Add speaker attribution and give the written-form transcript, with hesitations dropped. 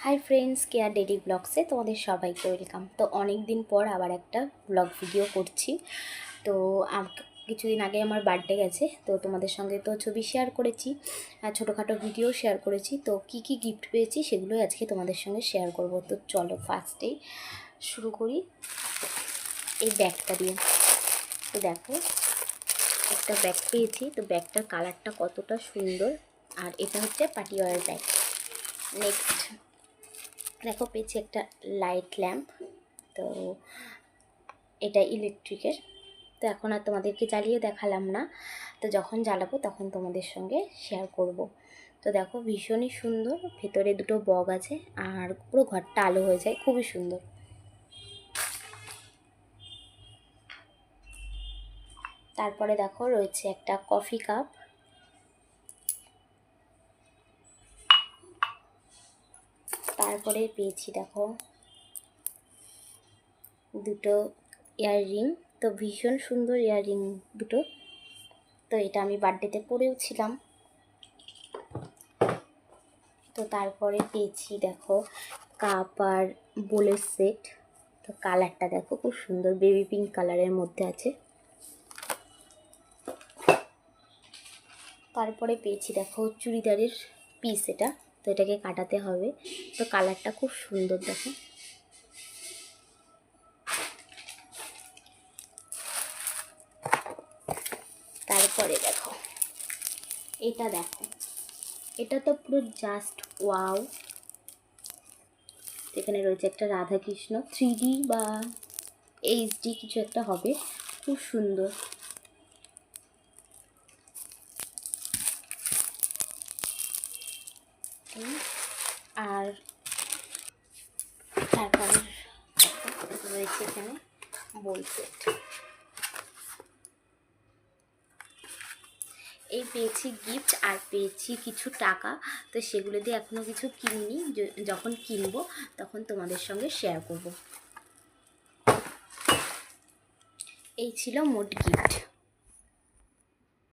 Speaker 1: Hi friends, care daily ব্লগসে তোমাদের সবাইকে welcome. তো অনেক দিন পর আবার একটা ব্লগ ভিডিও করছি। তো কিছুদিন আগে আমার বার্থডে গেছে, তো তোমাদের সঙ্গে তো ছবি শেয়ার করেছি আর ছোটোখাটো ভিডিও শেয়ার করেছি। তো কি কি গিফট পেয়েছি সেগুলোই আজকে তোমাদের সঙ্গে শেয়ার করব। তো চলো ফার্স্টেই শুরু করি এই ব্যাগটা দিয়ে। তো দেখো, একটা ব্যাগ পেয়েছি। তো ব্যাগটার কালারটা কতটা সুন্দর, আর এটা হচ্ছে পার্টি ওয়্যার ব্যাগ। নেক্সট দেখো, পেয়েছি একটা লাইট ল্যাম্প। তো এটা ইলেকট্রিকের। তো এখন আর তোমাদেরকে জ্বালিয়ে দেখালাম না, তো যখন জ্বালাবো তখন তোমাদের সঙ্গে শেয়ার করব। তো দেখো, ভীষণই সুন্দর, ভেতরে দুটো বগ আছে আর পুরো ঘরটা আলো হয়ে যায়, খুবই সুন্দর। তারপরে দেখো, রয়েছে একটা কফি কাপ। তারপরে পেয়েছি দেখো দুটো ইয়াররিং। তো ভীষণ সুন্দর ইয়াররিং দুটো। তো এটা আমি বার্থডেতে পরেও ছিলাম। তো তারপরে পেয়েছি দেখো কাপ আর বোলের সেট। তো কালারটা দেখো, খুব সুন্দর, বেবি পিঙ্ক কালারের মধ্যে আছে। তারপরে পেয়েছি দেখো চুড়িদারের পিস এটা। তো এটাকে কাটাতে হবে। তো কালারটা খুব সুন্দর দেখো। তারপরে দেখো এটা, দেখো এটা তো পুরো জাস্ট ওয়াও। এখানে রয়েছে একটা রাধাকৃষ্ণ, 3D বা HD কিছু একটা হবে, খুব সুন্দর। আর তারপরে রয়েছে এখানে বোল সেট। এই পেয়েছি গিফট, আর পেয়েছি কিছু টাকা। তো সেগুলো দিয়ে এখনও কিছু কিনিনি, যখন কিনবো তখন তোমাদের সঙ্গে শেয়ার করব। এই ছিল মোট গিফট।